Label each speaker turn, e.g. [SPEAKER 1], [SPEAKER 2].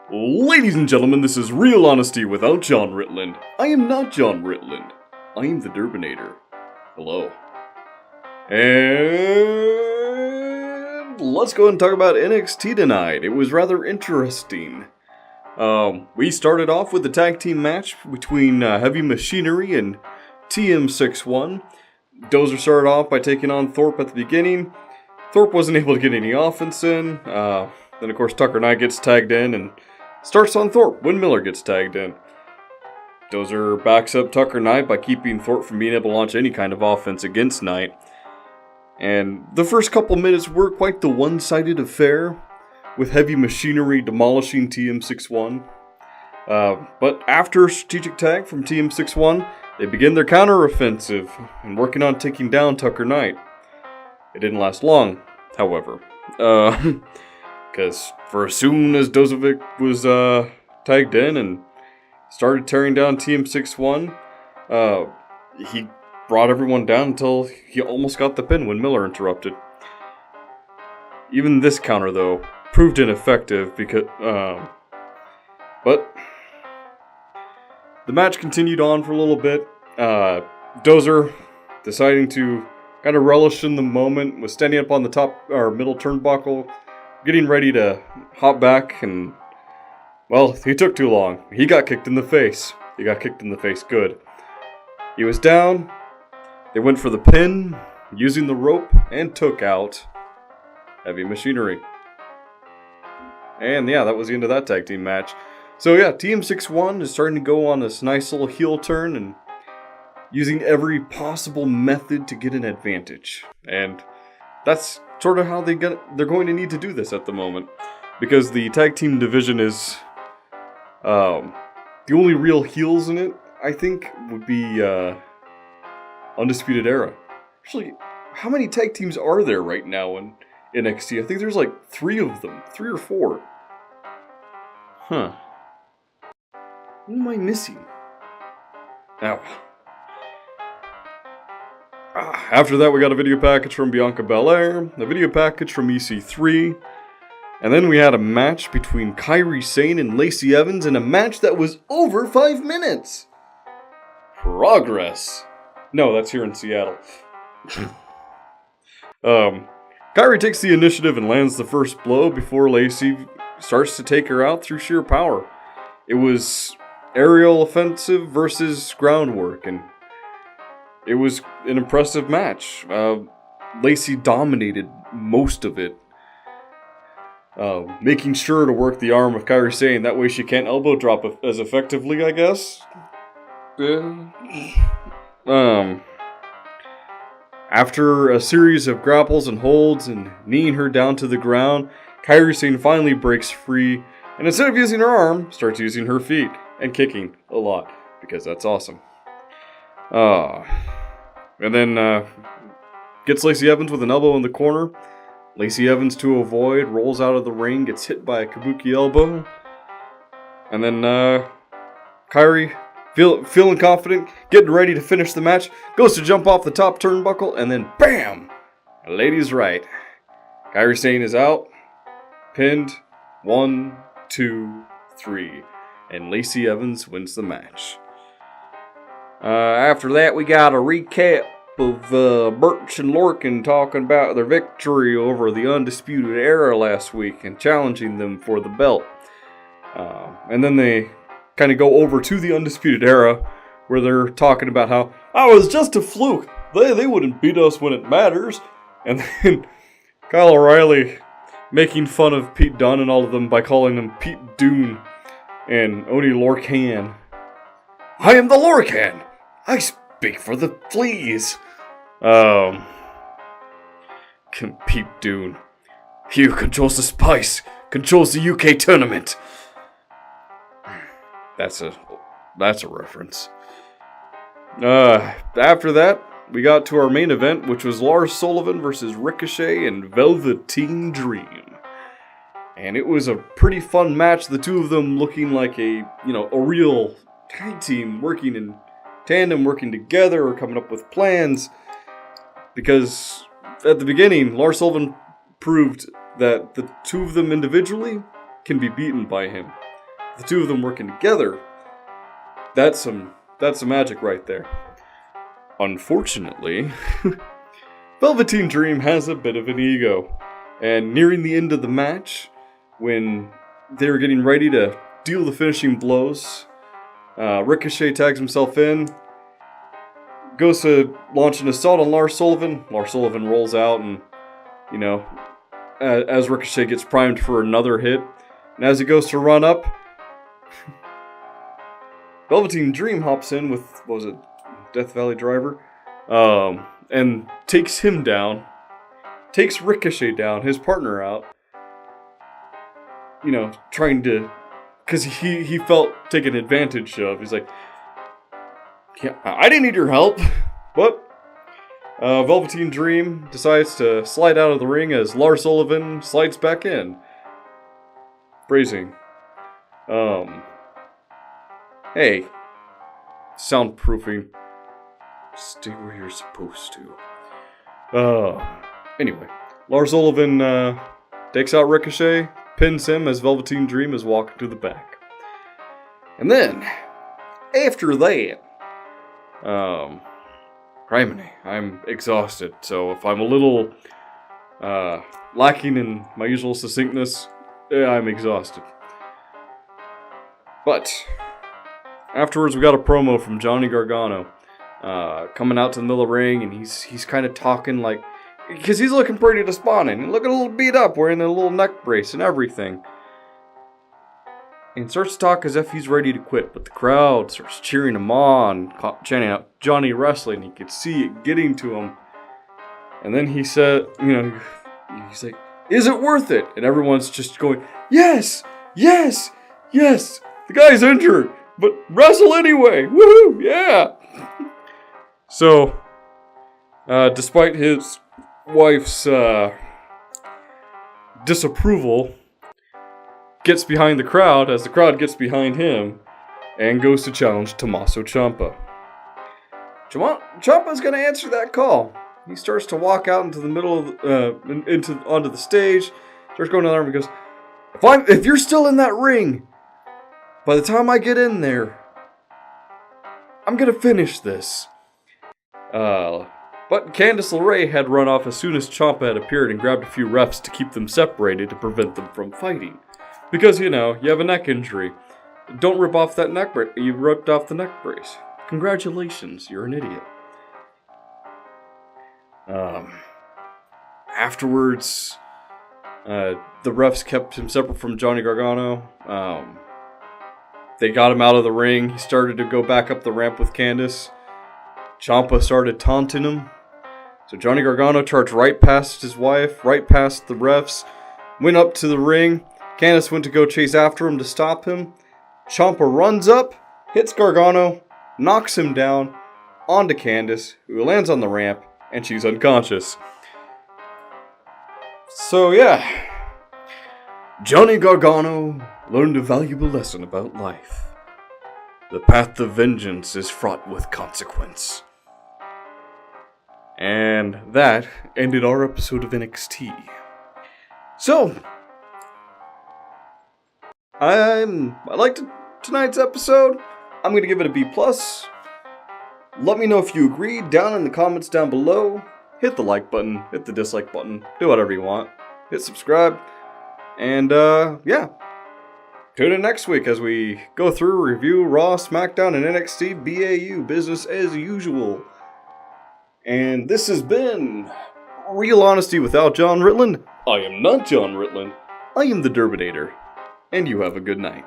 [SPEAKER 1] Ladies and gentlemen, this is Real Honesty without Jonn Ritland. I am not Jonn Ritland. I am the Derbgano. Hello. And let's go and talk about NXT tonight. It was rather interesting. We started off with the tag team match between Heavy Machinery and TM61. Dozer started off by taking on Thorpe at the beginning. Thorpe wasn't able to get any offense in. Then, of course, Tucker Knight gets tagged in and starts on Thorpe when Miller gets tagged in. Dozer backs up Tucker Knight by keeping Thorpe from being able to launch any kind of offense against Knight. And the first couple minutes were quite the one-sided affair, with Heavy Machinery demolishing TM61. But after a strategic tag from TM61, they begin their counter-offensive and working on taking down Tucker Knight. It didn't last long, however. Because for as soon as Dozovic was tagged in and started tearing down TM61, he brought everyone down until he almost got the pin when Miller interrupted. Even this counter, though, proved ineffective because, but the match continued on for a little bit. Dozer, deciding to kind of relish in the moment, was standing up on the top or middle turnbuckle, getting ready to hop back, and, well, he took too long. He got kicked in the face. He got kicked in the face good. He was down. They went for the pin, using the rope, and took out Heavy Machinery. And yeah, that was the end of that tag team match. So yeah, TM61 is starting to go on this nice little heel turn and using every possible method to get an advantage. And that's sort of how they're going to need to do this at the moment. Because the tag team division is the only real heels in it, I think, would be Undisputed Era. Actually, how many tag teams are there right now in NXT? I think there's like 3 of them. 3 or 4. Huh. What am I missing? Ow. After that, we got a video package from Bianca Belair, a video package from EC3, and then we had a match between Kairi Sane and Lacey Evans in a match that was over 5 minutes. Progress. No, that's here in Seattle. Kairi takes the initiative and lands the first blow before Lacey starts to take her out through sheer power. It was aerial offensive versus groundwork, and it was an impressive match. Lacey dominated most of it, making sure to work the arm of Kairi Sane. That way she can't elbow drop as effectively, I guess. After a series of grapples and holds and kneeing her down to the ground, Kairi Sane finally breaks free, and instead of using her arm, starts using her feet and kicking a lot, because that's awesome. And then gets Lacey Evans with an elbow in the corner. Lacey Evans, to avoid, rolls out of the ring, gets hit by a kabuki elbow. And then Kairi, feeling confident, getting ready to finish the match, goes to jump off the top turnbuckle, and then BAM! A lady's right. Kairi Sane is out, pinned, 1, 2, 3, and Lacey Evans wins the match. After that, we got a recap of Birch and Lorcan talking about their victory over the Undisputed Era last week and challenging them for the belt. And then they kind of go over to the Undisputed Era, where they're talking about how, oh, it was just a fluke. They wouldn't beat us when it matters. And then Kyle O'Reilly making fun of Pete Dunne and all of them by calling them Pete Dune and Oni Lorcan. I am the Lorcan! I speak for the fleas! Pete Dune. He who controls the spice controls the UK tournament. That's a reference. After that, we got to our main event, which was Lars Sullivan versus Ricochet and Velveteen Dream. And it was a pretty fun match, the two of them looking like a real tag team, working in tandem, working together, or coming up with plans. Because at the beginning, Lars Sullivan proved that the two of them individually can be beaten by him. the two of them working together, that's some magic right there. Unfortunately, Velveteen Dream has a bit of an ego, and nearing the end of the match, when they're getting ready to deal the finishing blows, Ricochet tags himself in, goes to launch an assault on Lars Sullivan. Lars Sullivan rolls out, and, you know, as Ricochet gets primed for another hit, and as he goes to run up, Velveteen Dream hops in with, what was it, Death Valley Driver? And takes him down, takes Ricochet down, his partner out, you know, trying to, because he felt taken advantage of. He's like, yeah, I didn't need your help. But Velveteen Dream decides to slide out of the ring as Lars Sullivan slides back in. Phrasing. Hey, soundproofing. Stay where you're supposed to. Anyway, Lars Sullivan takes out Ricochet, pins him as Velveteen Dream is walking to the back. And then, after that, criminy, I'm exhausted, so if I'm a little lacking in my usual succinctness, I'm exhausted. But afterwards, we got a promo from Johnny Gargano. Coming out to the middle of the ring, and he's kind of talking like, because he's looking pretty despondent and looking a little beat up, wearing a little neck brace and everything. And starts to talk as if he's ready to quit, but the crowd starts cheering him on, chanting out Johnny Wrestling. You could see it getting to him. And then he said, you know, he's like, is it worth it? And everyone's just going, yes, yes, yes. The guy's injured, but wrestle anyway. Woohoo, yeah. So, despite his wife's disapproval, gets behind the crowd as the crowd gets behind him and goes to challenge Tommaso Ciampa. Ciampa's going to answer that call. He starts to walk out into the middle of onto the stage, starts going down there and goes, if you're still in that ring, by the time I get in there, I'm going to finish this. But Candice LeRae had run off as soon as Ciampa had appeared and grabbed a few refs to keep them separated to prevent them from fighting. Because, you know, you have a neck injury. Don't rip off that neck brace. You ripped off the neck brace. Congratulations, you're an idiot. Afterwards, the refs kept him separate from Johnny Gargano. They got him out of the ring. He started to go back up the ramp with Candice. Ciampa started taunting him. So Johnny Gargano charged right past his wife, right past the refs, went up to the ring. Candice went to go chase after him to stop him. Ciampa runs up, hits Gargano, knocks him down onto Candice, who lands on the ramp, and she's unconscious. So yeah, Johnny Gargano learned a valuable lesson about life. The path of vengeance is fraught with consequence. And that ended our episode of NXT. So, I liked tonight's episode. I'm going to give it a B+. Let me know if you agree down in the comments down below. Hit the like button, hit the dislike button, do whatever you want. Hit subscribe. And, yeah. Tune in next week as we go through, review Raw, SmackDown, and NXT BAU, business as usual. And this has been Real Honesty without John Ritland. I am not John Ritland. I am the Derbgano. And you have a good night.